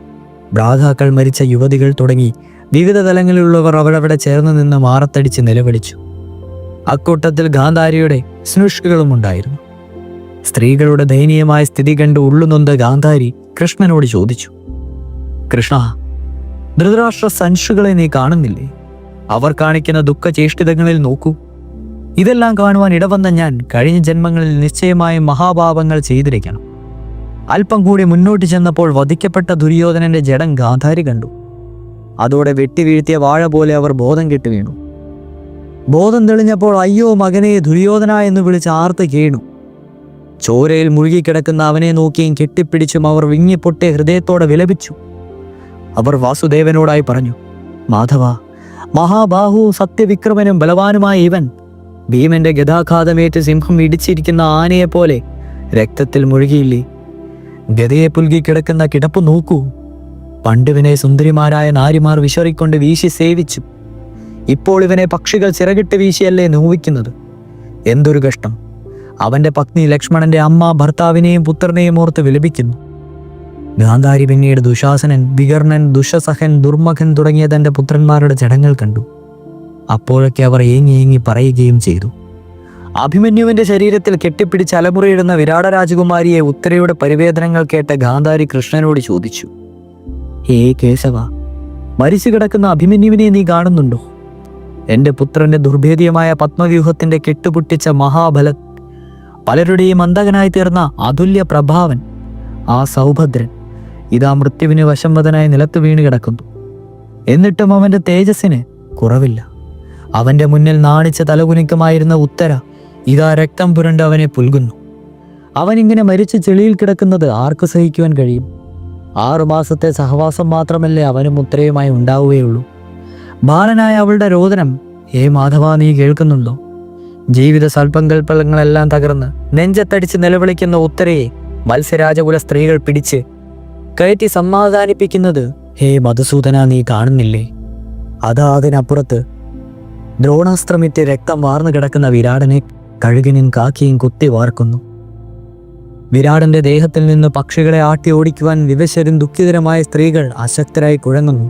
ഭ്രാതാക്കൾ മരിച്ച യുവതികൾ തുടങ്ങി വിവിധ തലങ്ങളിലുള്ളവർ അവരവിടെ ചേർന്ന് നിന്ന് മാറത്തടിച്ച് നിലവിളിച്ചു. അക്കൂട്ടത്തിൽ ഗാന്ധാരിയുടെ സ്നുഷ്കുകളും ഉണ്ടായിരുന്നു. സ്ത്രീകളുടെ ദയനീയമായ സ്ഥിതി കണ്ട് ഉള്ളുനൊന്ത് ഗാന്ധാരി കൃഷ്ണനോട് ചോദിച്ചു, കൃഷ്ണ, ധൃതരാഷ്ട്ര സൻഷുകളെ നീ കാണുന്നില്ലേ? അവർ കാണിക്കുന്ന ദുഃഖചേഷ്ടിതങ്ങളിൽ നോക്കൂ. ഇതെല്ലാം കാണുവാൻ ഇടവന്ന ഞാൻ കഴിഞ്ഞ ജന്മങ്ങളിൽ നിശ്ചയമായും മഹാപാപങ്ങൾ ചെയ്തിരിക്കണം. അല്പം കൂടി മുന്നോട്ട് ചെന്നപ്പോൾ വധിക്കപ്പെട്ട ദുര്യോധനന്റെ ജഡം ഗാന്ധാരി കണ്ടു. അതോടെ വെട്ടിവീഴ്ത്തിയ വാഴ പോലെ അവർ ബോധം കെട്ടു വീണു. ബോധം തെളിഞ്ഞപ്പോൾ അയ്യോ മകനെ ദുര്യോധന എന്ന് വിളിച്ച് ആർത്ത് കേണു. ചോരയിൽ മുഴുകിക്കിടക്കുന്ന അവനെ നോക്കിയും കെട്ടിപ്പിടിച്ചും അവർ വിങ്ങിപ്പൊട്ടിയ ഹൃദയത്തോടെ വിലപിച്ചു. അവർ വാസുദേവനോടായി പറഞ്ഞു, മാധവ, മഹാബാഹു സത്യവിക്രമനും ബലവാനുമായ ഇവൻ ഭീമന്റെ ഗദാഘാതമേറ്റ് സിംഹം ഇടിച്ചിരിക്കുന്ന ആനയെപ്പോലെ രക്തത്തിൽ മുഴുകിയില്ലേ? ഗദയെ പുൽകിക്കിടക്കുന്ന കിടപ്പ് നോക്കൂ. പണ്ടിവനെ സുന്ദരിമാരായ നാരിമാർ വിശറിക്കൊണ്ട് വീശി സേവിച്ചു. ഇപ്പോൾ ഇവനെ പക്ഷികൾ ചിറകിട്ട് വീശിയല്ലേ നോവിക്കുന്നത്. എന്തൊരു കഷ്ടം! അവൻ്റെ പത്നി ലക്ഷ്മണന്റെ അമ്മ ഭർത്താവിനെയും പുത്രനെയും ഓർത്ത് വിലപിക്കുന്നു. ഗാന്ധാരി പിന്നീട് ദുശാസനൻ, വികർണൻ, ദുഷസഹൻ, ദുർമഖൻ തുടങ്ങിയ തൻ്റെ പുത്രന്മാരുടെ ചടങ്ങൾ കണ്ടു. അപ്പോഴൊക്കെ അവർ ഏങ്ങി ഏങ്ങി പറയുകയും ചെയ്തു. അഭിമന്യുവിന്റെ ശരീരത്തിൽ കെട്ടിപ്പിടിച്ച് അലമുറയിടുന്ന വിരാട രാജകുമാരിയെ ഉത്തരയുടെ പരിവേദനങ്ങൾ കേട്ട ഗാന്ധാരി കൃഷ്ണനോട് ചോദിച്ചു, ഹേ കേശവ, മരിച്ചു കിടക്കുന്ന അഭിമന്യുവിനെ നീ കാണുന്നുണ്ടോ? എൻ്റെ പുത്രന്റെ ദുർഭേദ്യമായ പത്മവ്യൂഹത്തിന്റെ കെട്ടുപൊട്ടിച്ച മഹാബലൻ, പലരുടെയും അന്തകനായി തീർന്ന അതുല്യ പ്രഭാവൻ, ആ സൗഭദ്രൻ ഇതാ മൃത്യുവിന് വശംവദനായി നിലത്ത് വീണ് കിടക്കുന്നു. എന്നിട്ടും അവന്റെ തേജസ്സിന് കുറവില്ല. അവന്റെ മുന്നിൽ നാണിച്ച് തലകുനിക്കുമായിരുന്ന ഉത്തര ഇതാ രക്തം പുരണ്ട് അവനെ പുൽകുന്നു. അവനിങ്ങനെ മരിച്ചു ചെളിയിൽ കിടക്കുന്നത് ആർക്ക് സഹിക്കുവാൻ കഴിയും? 6 മാസത്തെ സഹവാസം മാത്രമല്ലേ അവനും ഉത്തരയുമായി ഉണ്ടാവുകയുള്ളൂ. ബാലനായ അവളുടെ രോദനം ഹേ മാധവ നീ കേൾക്കുന്നുണ്ടോ? ജീവിത സൽപ്പങ്കൽപ്പങ്ങളെല്ലാം തകർന്ന് നെഞ്ചത്തടിച്ച് നിലവിളിക്കുന്ന ഉത്തരയെ മത്സ്യരാജകുല സ്ത്രീകൾ പിടിച്ച് കയറ്റി സമാധാനിപ്പിക്കുന്നത് ഹേ മധുസൂദന നീ കാണുന്നില്ലേ? അതാ അതിനപ്പുറത്ത് ദ്രോണാസ്ത്രമിറ്റ് രക്തം വാർന്നു കിടക്കുന്ന വിരാടനെ കഴുകനും കാക്കിയും കുത്തി വാർക്കുന്നു. വിരാടന്റെ ദേഹത്തിൽ നിന്ന് പക്ഷികളെ ആട്ടി ഓടിക്കുവാൻ വിവശരും ദുഃഖിതരമായ സ്ത്രീകൾ അശക്തരായി കുഴങ്ങുന്നു.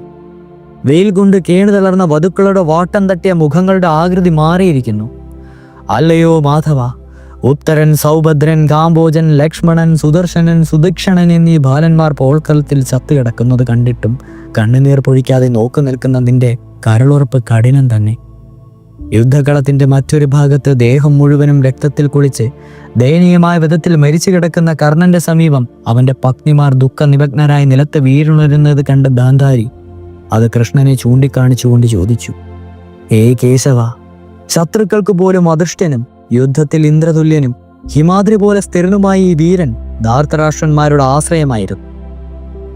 വെയിൽ കൊണ്ട് കേണുതളർന്ന വധുക്കളുടെ വാട്ടം തട്ടിയ മുഖങ്ങളുടെ ആകൃതി മാറിയിരിക്കുന്നു. അല്ലയോ മാധവ, ഉത്തരൻ, സൗഭദ്രൻ, കാംബോജൻ, ലക്ഷ്മണൻ, സുദർശനൻ, സുദക്ഷണൻ എന്നീ ബാലന്മാർ പോൾക്കളത്തിൽ ചത്തുകിടക്കുന്നത് കണ്ടിട്ടും കണ്ണുനീർ പൊഴിക്കാതെ നോക്കു നിൽക്കുന്ന നിന്റെ കരളുറപ്പ് കഠിനം തന്നെ. യുദ്ധകളത്തിന്റെ മറ്റൊരു ഭാഗത്ത് ദേഹം മുഴുവനും രക്തത്തിൽ കുളിച്ച് ദയനീയമായ വിധത്തിൽ മരിച്ചു കിടക്കുന്ന കർണന്റെ സമീപം അവന്റെ പത്നിമാർ ദുഃഖനിമഗ്നരായി നിലത്ത് വീഴുണരുന്നത് കണ്ട് ഗാന്ധാരി അത് കൃഷ്ണനെ ചൂണ്ടിക്കാണിച്ചുകൊണ്ട് ചോദിച്ചു, ഏ കേശവ, ശത്രുക്കൾക്ക് പോലും അദൃഷ്ടനും യുദ്ധത്തിൽ ഇന്ദ്രതുല്യനും ഹിമാദ്രി പോലെ സ്ഥിരനുമായ ഈ വീരൻ ധാർത്തരാഷ്ട്രന്മാരുടെ ആശ്രയമായിരുന്നു.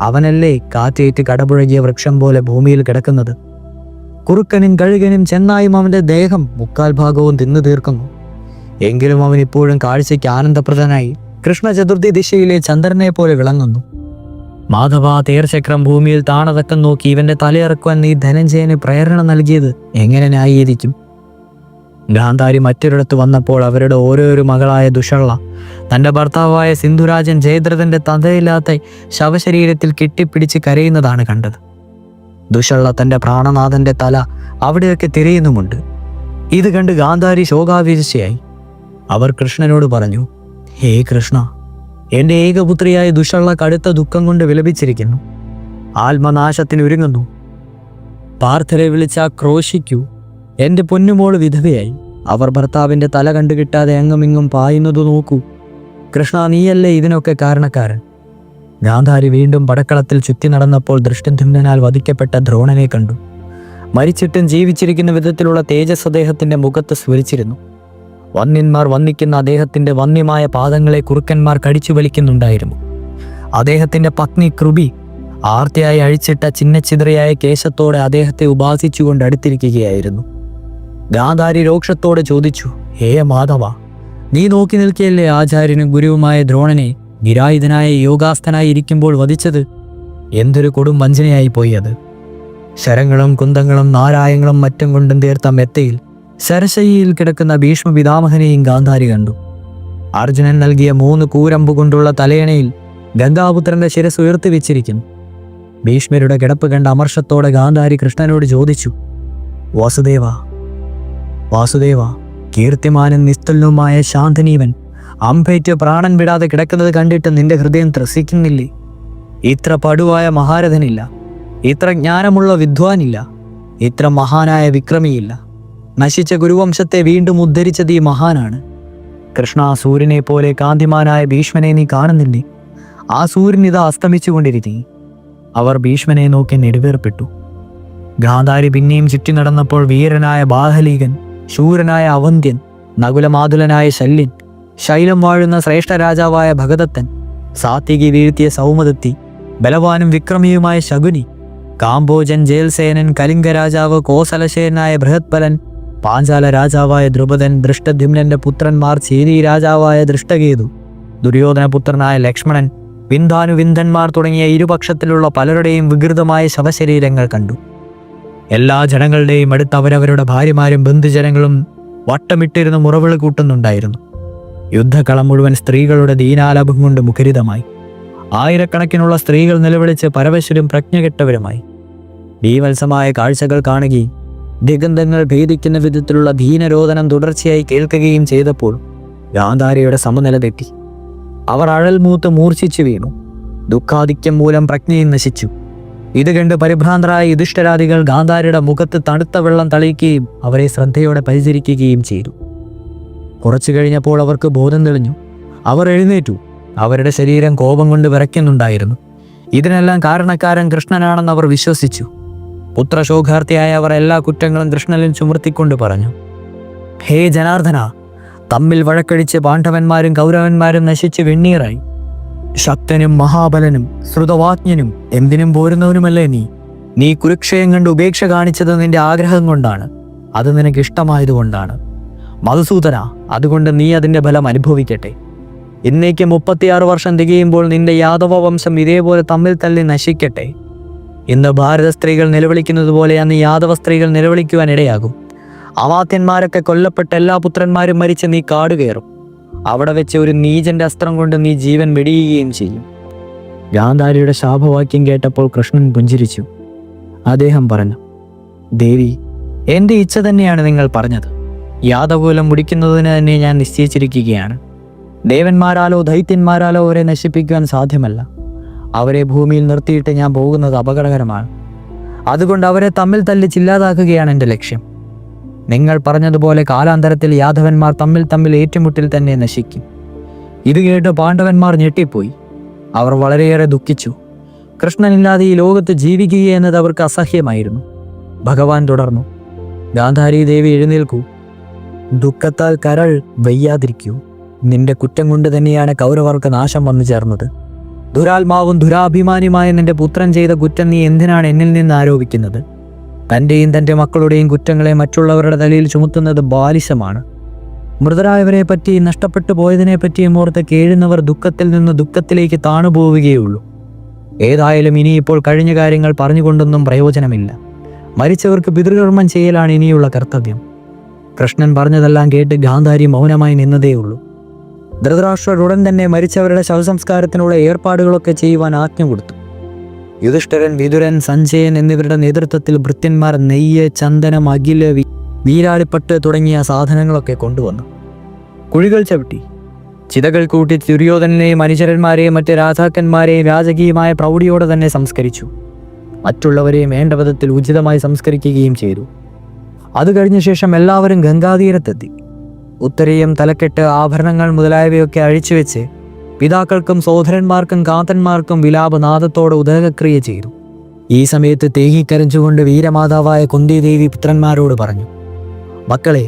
അവനല്ലേ കാറ്റേറ്റ് കടപുഴകിയ വൃക്ഷം പോലെ ഭൂമിയിൽ കിടക്കുന്നത്? കുറുക്കനും കഴുകനും ചെന്നായും അവന്റെ ദേഹം 3/4 ഭാഗവും തിന്നു തീർക്കുന്നു. എങ്കിലും അവൻ ഇപ്പോഴും കാഴ്ചയ്ക്ക് ആനന്ദപ്രദനായി കൃഷ്ണചതുർത്ഥി ദിശയിലെ ചന്ദ്രനെ പോലെ വിളങ്ങുന്നു. മാധവ, തേർചക്രം ഭൂമിയിൽ താണതക്കം നോക്കി ഇവന്റെ തലയിറക്കുവാൻ നീ ധനഞ്ജയന് പ്രേരണ നൽകിയത് എങ്ങനെ ന്യായീകരിക്കും? ഗാന്ധാരി മറ്റൊരിടത്ത് വന്നപ്പോൾ അവരുടെ ഓരോരോ മകളായ ദുഷള്ള തൻ്റെ ഭർത്താവായ സിന്ധുരാജൻ ജയദ്രഥന്റെ തന്തയില്ലാത്ത ശവശരീരത്തിൽ കെട്ടിപ്പിടിച്ച് കരയുന്നതാണ് കണ്ടത്. ദുഷള്ള തൻ്റെ പ്രാണനാഥന്റെ തല അവിടെയൊക്കെ തിരയുന്നുമുണ്ട്. ഇത് കണ്ട് ഗാന്ധാരി ശോകാവിവശയായി. അവർ കൃഷ്ണനോട് പറഞ്ഞു, ഹേ കൃഷ്ണ, എൻ്റെ ഏകപുത്രിയായ ദുഷള്ള കടുത്ത ദുഃഖം കൊണ്ട് വിലപിച്ചിരിക്കുന്നു. ആത്മനാശത്തിനൊരുങ്ങുന്നു. പാർത്ഥരെ വിളിച്ചാൽ ക്രോശിക്കൂ. എൻ്റെ പൊന്നുമോള് വിധവയായി. അവർ ഭർത്താവിൻ്റെ തല കണ്ടുകിട്ടാതെ അങ്ങുമിങ്ങും പായുന്നത് നോക്കൂ. കൃഷ്ണ, നീയല്ലേ ഇതിനൊക്കെ കാരണക്കാരൻ. ഗാന്ധാരി വീണ്ടും പടക്കളത്തിൽ ചുറ്റി നടന്നപ്പോൾ ദൃഷ്ടധ്യുമ്നനാൽ വധിക്കപ്പെട്ട ദ്രോണനെ കണ്ടു. മരിച്ചിട്ടും ജീവിച്ചിരിക്കുന്ന വിധത്തിലുള്ള തേജസ് അദ്ദേഹത്തിൻ്റെ മുഖത്ത് സ്ഫുരിച്ചിരുന്നു. വന്യന്മാർ വന്ദിക്കുന്ന അദ്ദേഹത്തിൻ്റെ വന്യമായ പാദങ്ങളെ കുറുക്കന്മാർ കടിച്ചു വലിക്കുന്നുണ്ടായിരുന്നു. അദ്ദേഹത്തിൻ്റെ പത്നി കൃപി ആർത്തിയായി അഴിച്ചിട്ട ചിന്നച്ചിതറയായ കേശത്തോടെ അദ്ദേഹത്തെ ഉപാസിച്ചുകൊണ്ട് അടുത്തിരിക്കുകയായിരുന്നു. ഗാന്ധാരി രോക്ഷത്തോടെ ചോദിച്ചു, ഹേ മാധവ, നീ നോക്കി നിൽക്കുകയല്ലേ ആചാര്യനും ഗുരുവുമായ ദ്രോണനെ നിരായുധനായ യോഗാസ്ഥനായി ഇരിക്കുമ്പോൾ വധിച്ചത്? എന്തൊരു കൊടും വഞ്ചനയായി പോയി അത്. ശരങ്ങളും കുന്തങ്ങളും നാരായങ്ങളും മറ്റും കൊണ്ടും തീർത്ത മെത്തയിൽ ശരശയ്യയിൽ കിടക്കുന്ന ഭീഷ്മ പിതാമഹനെയും ഗാന്ധാരി കണ്ടു. അർജുനൻ നൽകിയ 3 കൂരമ്പ് കൊണ്ടുള്ള തലയണയിൽ ഗംഗാപുത്രന്റെ ശിരസ് ഉയർത്തി വെച്ചിരിക്കുന്നു. ഭീഷ്മരുടെ കിടപ്പ് കണ്ട അമർഷത്തോടെ ഗാന്ധാരി കൃഷ്ണനോട് ചോദിച്ചു, വാസുദേവ, കീർത്തിമാനും നിസ്തുല്യവുമായ ശാന്തനീവൻ അമ്പേറ്റ് പ്രാണൻ വിടാതെ കിടക്കുന്നത് കണ്ടിട്ട് നിന്റെ ഹൃദയം ത്രസിക്കുന്നില്ലേ? ഇത്ര പടുവായ മഹാരഥനില്ല, ഇത്ര ജ്ഞാനമുള്ള വിദ്വാനില്ല, ഇത്ര മഹാനായ വിക്രമിയില്ല. നശിച്ച ഗുരുവംശത്തെ വീണ്ടും ഉദ്ധരിച്ചത് ഈ മഹാനാണ്. കൃഷ്ണ, സൂര്യനെ പോലെ കാന്തിമാനായ ഭീഷ്മനെ നീ കാണുന്നില്ലേ? ആ സൂര്യൻ ഇതാ അസ്തമിച്ചുകൊണ്ടിരിക്കും. അവർ ഭീഷ്മനെ നോക്കി നെടുവേർപ്പെട്ടു. ഗാന്ധാരി പിന്നെയും ചുറ്റി നടന്നപ്പോൾ വീരനായ ബാഹലീകൻ, ശൂരനായ അവന്ത്യൻ, നകുലമാതുലനായ ശല്യൻ, ശൈലം വാഴുന്ന ശ്രേഷ്ഠ രാജാവായ ഭഗദത്തൻ, സാത്വികി വീഴ്ത്തിയ സൗമദത്തി, ബലവാനും വിക്രമിയുമായ ശകുനി, കാംബോജൻ ജയൽസേനൻ, കലിംഗ രാജാവ് കോസലശേനായ ബൃഹത്ബലൻ, പാഞ്ചാല രാജാവായ ദ്രുപദൻ, ദൃഷ്ടദ്യുമ്നന്റെ പുത്രന്മാർ ചേരി രാജാവായ ദൃഷ്ടകേതു, ദുര്യോധനപുത്രനായ ലക്ഷ്മണൻ, വിന്ധാനുവിന്ധന്മാർ തുടങ്ങിയ ഇരുപക്ഷത്തിലുള്ള പലരുടെയും വികൃതമായ ശവശരീരങ്ങൾ കണ്ടു. എല്ലാ ജനങ്ങളുടെയും അടുത്ത് അവരവരുടെ ഭാര്യമാരും ബന്ധുജനങ്ങളും വട്ടമിട്ടിരുന്ന് മുറവിളി കൂട്ടുന്നുണ്ടായിരുന്നു. യുദ്ധക്കളം മുഴുവൻ സ്ത്രീകളുടെ ദീനാലാപം കൊണ്ട് മുഖരിതമായി. ആയിരക്കണക്കിനുള്ള സ്ത്രീകൾ നിലവിളിച്ച് പരവശരും പ്രജ്ഞകെട്ടവരുമായി. ഭീവത്സമായ കാഴ്ചകൾ കാണുകയും ദിഗന്ധങ്ങൾ ഭേദിക്കുന്ന വിധത്തിലുള്ള ദീനരോധനം തുടർച്ചയായി കേൾക്കുകയും ചെയ്തപ്പോൾ ഗാന്ധാരിയുടെ സമനില തെറ്റി. അവർ അഴൽമൂത്ത് മൂർച്ഛിച്ചു വീണു. ദുഃഖാധിക്യം മൂലം പ്രജ്ഞയും നശിച്ചു. ഇത് കണ്ട് പരിഭ്രാന്തരായ യുധിഷ്ഠിരാദികൾ ഗാന്ധാരിയുടെ മുഖത്ത് തണുത്ത വെള്ളം തളിക്കുകയും അവരെ ശ്രദ്ധയോടെ പരിചരിക്കുകയും ചെയ്തു. കുറച്ചു കഴിഞ്ഞപ്പോൾ അവർക്ക് ബോധം തെളിഞ്ഞു. അവർ എഴുന്നേറ്റു. അവരുടെ ശരീരം കോപം കൊണ്ട് വിറയ്ക്കുന്നുണ്ടായിരുന്നു. ഇതിനെല്ലാം കാരണക്കാരൻ കൃഷ്ണനാണെന്ന് അവർ വിശ്വസിച്ചു. പുത്രശോകാർത്ഥിയായ അവർ എല്ലാ കുറ്റങ്ങളും കൃഷ്ണനിൽ ചുമർത്തിക്കൊണ്ട് പറഞ്ഞു: ഹേ ജനാർദ്ദന, തമ്മിൽ വഴക്കടിച്ച് പാണ്ഡവന്മാരും കൗരവന്മാരും നശിച്ച് വെണ്ണീറായി. ശക്തനും മഹാബലനും ശ്രുതവാജ്ഞനും എന്തിനും പോരുന്നവനുമല്ലേ നീ കുരുക്ഷയം കണ്ട് ഉപേക്ഷ കാണിച്ചത് നിന്റെ ആഗ്രഹം കൊണ്ടാണ്. അത് നിനക്ക് ഇഷ്ടമായതുകൊണ്ടാണ്. മധുസൂദന, അതുകൊണ്ട് നീ അതിൻ്റെ ഫലം അനുഭവിക്കട്ടെ. ഇന്നേക്ക് 36 വർഷം തികയുമ്പോൾ നിന്റെ യാദവ വംശം ഇതേപോലെ തമ്മിൽ തല്ലി നശിക്കട്ടെ. ഇന്ന് ഭാരത സ്ത്രീകൾ നിലവിളിക്കുന്നത് പോലെ അന്ന് യാദവ സ്ത്രീകൾ നിലവിളിക്കുവാൻ ഇടയാകും. അമാത്യന്മാരൊക്കെ കൊല്ലപ്പെട്ട എല്ലാ പുത്രന്മാരും മരിച്ച് നീ കാടുകയറും. അവിടെ വെച്ച് ഒരു നീചന്റെ അസ്ത്രം കൊണ്ട് നീ ജീവൻ വെടിയുകയും ചെയ്യും. ഗാന്ധാരിയുടെ ശാപവാക്യം കേട്ടപ്പോൾ കൃഷ്ണൻ പുഞ്ചിരിച്ചു. അദ്ദേഹം പറഞ്ഞു: ദേവി, എൻ്റെ ഇച്ഛ തന്നെയാണ് നിങ്ങൾ പറഞ്ഞത്. യാദവകുലം മുടിക്കുന്നതിന് തന്നെ ഞാൻ നിശ്ചയിച്ചിരിക്കുകയാണ്. ദേവന്മാരാലോ ദൈത്യന്മാരാലോ അവരെ നശിപ്പിക്കുവാൻ സാധ്യമല്ല. അവരെ ഭൂമിയിൽ നിർത്തിയിട്ട് ഞാൻ പോകുന്നത് അപകടകരമാണ്. അതുകൊണ്ട് അവരെ തമ്മിൽ തല്ലിച്ചില്ലാതാക്കുകയാണ് എൻ്റെ ലക്ഷ്യം. നിങ്ങൾ പറഞ്ഞതുപോലെ കാലാന്തരത്തിൽ യാദവന്മാർ തമ്മിൽ ഏറ്റുമുട്ടിൽ തന്നെ നശിക്കും. ഇത് കേട്ട് പാണ്ഡവന്മാർ ഞെട്ടിപ്പോയി. അവർ വളരെയേറെ ദുഃഖിച്ചു. കൃഷ്ണനില്ലാതെ ഈ ലോകത്ത് ജീവിക്കുക എന്നത് അവർക്ക് അസഹ്യമായിരുന്നു. ഭഗവാൻ തുടർന്നു: ഗാന്ധാരി ദേവി, എഴുന്നേൽക്കൂ. ദുഃഖത്താൽ കരൾ വയ്യാതിരിക്കൂ. നിന്റെ കുറ്റം കൊണ്ട് തന്നെയാണ് കൗരവർക്ക് നാശം വന്നു ചേർന്നത്. ദുരാത്മാവും ദുരാഭിമാനിയുമായ നിന്റെ പുത്രൻ ചെയ്ത കുറ്റം നീ എന്തിനാണ് എന്നിൽ നിന്ന് ആരോപിക്കുന്നത്? തൻ്റെയും തൻ്റെ മക്കളുടെയും കുറ്റങ്ങളെ മറ്റുള്ളവരുടെ തലയിൽ ചുമത്തുന്നത് ബാലിശമാണ്. മൃതരായവരെ പറ്റി, നഷ്ടപ്പെട്ടു പോയതിനെ പറ്റിയും ഓർത്ത് കേഴുന്നവർ ദുഃഖത്തിൽ നിന്ന് ദുഃഖത്തിലേക്ക് താണുപോവുകയുള്ളൂ. ഏതായാലും ഇനിയിപ്പോൾ കഴിഞ്ഞ കാര്യങ്ങൾ പറഞ്ഞുകൊണ്ടൊന്നും പ്രയോജനമില്ല. മരിച്ചവർക്ക് പിതൃകർമ്മം ചെയ്യലാണ് ഇനിയുള്ള കർത്തവ്യം. കൃഷ്ണൻ പറഞ്ഞതെല്ലാം കേട്ട് ഗാന്ധാരി മൗനമായി നിന്നതേയുള്ളൂ. ധൃതരാഷ്ട്രർ ഉടൻ തന്നെ മരിച്ചവരുടെ ശവസംസ്കാരത്തിനുള്ള ഏർപ്പാടുകളൊക്കെ ചെയ്യുവാൻ ആജ്ഞ കൊടുത്തു. യുധിഷ്ഠിരൻ, വിതുരൻ, സഞ്ജയൻ എന്നിവരുടെ നേതൃത്വത്തിൽ ഭൃത്യന്മാർ നെയ്യ്, ചന്ദനം, അകില്, വീരാളിപ്പട്ട് തുടങ്ങിയ സാധനങ്ങളൊക്കെ കൊണ്ടുവന്നു. കുഴികൾ ചവിട്ടി, ചിതകൾ കൂട്ടി ദുര്യോധനെയും അനുചരന്മാരെയും മറ്റ് രാജാക്കന്മാരെയും രാജകീയമായ പ്രൗഢിയോടെ തന്നെ സംസ്കരിച്ചു. മറ്റുള്ളവരെയും വേണ്ട വിധത്തിൽ ഉചിതമായി സംസ്കരിക്കുകയും ചെയ്തു. അത് കഴിഞ്ഞ ശേഷം എല്ലാവരും ഗംഗാതീരത്തെത്തി. ഉത്തരീയം, തലക്കെട്ട്, ആഭരണങ്ങൾ മുതലായവയൊക്കെ അഴിച്ചുവെച്ച് പിതാക്കൾക്കും സഹോദരന്മാർക്കും കാന്തന്മാർക്കും വിലാപനാദത്തോടെ ഉദകക്രിയ ചെയ്തു. ഈ സമയത്ത് തേങ്ങിക്കരഞ്ഞുകൊണ്ട് വീരമാതാവായ കുന്തിദേവി പുത്രന്മാരോട് പറഞ്ഞു: മക്കളെ,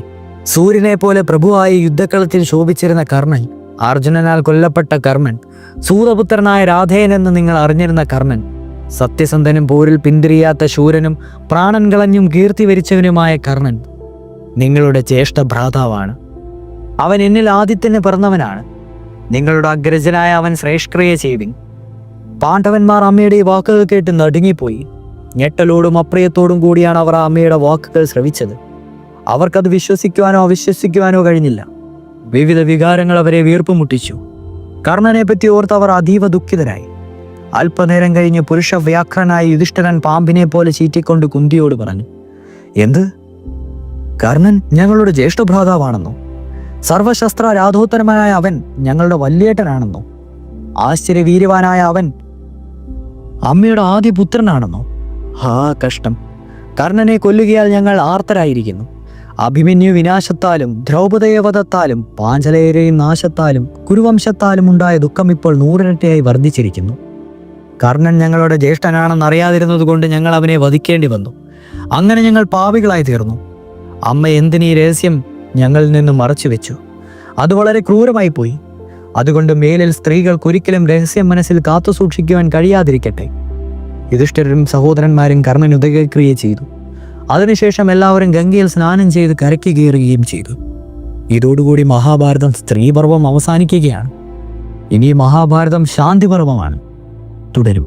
സൂര്യനെ പോലെ പ്രഭുവായി യുദ്ധക്കളത്തിൽ ശോഭിച്ചിരുന്ന കർണൻ, അർജുനനാൽ കൊല്ലപ്പെട്ട കർണൻ, സൂതപുത്രനായ രാധേയൻ എന്ന് നിങ്ങൾ അറിഞ്ഞിരുന്ന കർണൻ, സത്യസന്ധനും പോരിൽ പിന്തിരിയാത്ത ശൂരനും പ്രാണൻ കളഞ്ഞും കീർത്തി വരിച്ചവനുമായ കർണൻ നിങ്ങളുടെ ജ്യേഷ്ഠ ഭ്രാതാവാണ്. അവൻ എന്നിൽ ആദ്യത്തിന് പിറന്നവനാണ്. നിങ്ങളുടെ അഗ്രജനായ അവൻ ശ്രേഷ്ഠക്രിയ ചെയ്വിൻ. പാണ്ഡവന്മാർ അമ്മയുടെ ഈ വാക്കുകൾ കേട്ട് നടുങ്ങിപ്പോയി. ഞെട്ടലോടും അപ്രിയത്തോടും കൂടിയാണ് അവർ അമ്മയുടെ വാക്കുകൾ ശ്രവിച്ചത്. അവർക്കത് വിശ്വസിക്കുവാനോ അവിശ്വസിക്കുവാനോ കഴിഞ്ഞില്ല. വിവിധ വികാരങ്ങൾ അവരെ വീർപ്പ് മുട്ടിച്ചു. കർണനെ പറ്റി ഓർത്ത് അവർ അതീവ ദുഃഖിതരായി. അല്പനേരം കഴിഞ്ഞ് പുരുഷവ്യാഘ്രനായ യുധിഷ്ഠിരൻ പാമ്പിനെ പോലെ ചീറ്റിക്കൊണ്ട് കുന്തിയോട് പറഞ്ഞു: എന്ത്? കർണൻ ഞങ്ങളുടെ ജ്യേഷ്ഠഭ്രാതാവാണെന്നോ? സർവശസ്ത്ര രാധോത്തരമായ അവൻ ഞങ്ങളുടെ വല്യേട്ടനാണെന്നോ? ആശ്ചര്യവീര്യവാനായ അവൻ അമ്മയുടെ ആദ്യ പുത്രനാണെന്നോ? കഷ്ടം! കർണനെ കൊല്ലുകയാൽ ഞങ്ങൾ ആർത്തരായിരിക്കുന്നു. അഭിമന്യു വിനാശത്താലും ദ്രൗപദയവധത്താലും പാഞ്ചാലയുടെയും നാശത്താലും കുരുവംശത്താലും ഉണ്ടായ ദുഃഖം ഇപ്പോൾ 100 ഇരട്ടിയായി വർദ്ധിച്ചിരിക്കുന്നു. കർണൻ ഞങ്ങളുടെ ജ്യേഷ്ഠനാണെന്ന് അറിയാതിരുന്നത് കൊണ്ട് ഞങ്ങൾ അവനെ വധിക്കേണ്ടി വന്നു. അങ്ങനെ ഞങ്ങൾ പാപികളായി തീർന്നു. അമ്മ എന്തിനീ രഹസ്യം ഞങ്ങളിൽ നിന്ന് മറച്ചു വെച്ചു? അത് വളരെ ക്രൂരമായി പോയി. അതുകൊണ്ട് മേലിൽ സ്ത്രീകൾക്കൊരിക്കലും രഹസ്യം മനസ്സിൽ കാത്തു സൂക്ഷിക്കുവാൻ കഴിയാതിരിക്കട്ടെ. യുധിഷ്ഠിരരും സഹോദരന്മാരും കർണൻ ഉദകക്രിയ ചെയ്തു. അതിനുശേഷം എല്ലാവരും ഗംഗയിൽ സ്നാനം ചെയ്ത് കരയ്ക്ക് കയറുകയും ചെയ്തു. ഇതോടുകൂടി മഹാഭാരതം സ്ത്രീപർവം അവസാനിക്കുകയാണ്. ഇനി മഹാഭാരതം ശാന്തിപർവമാണ്. തുടരും.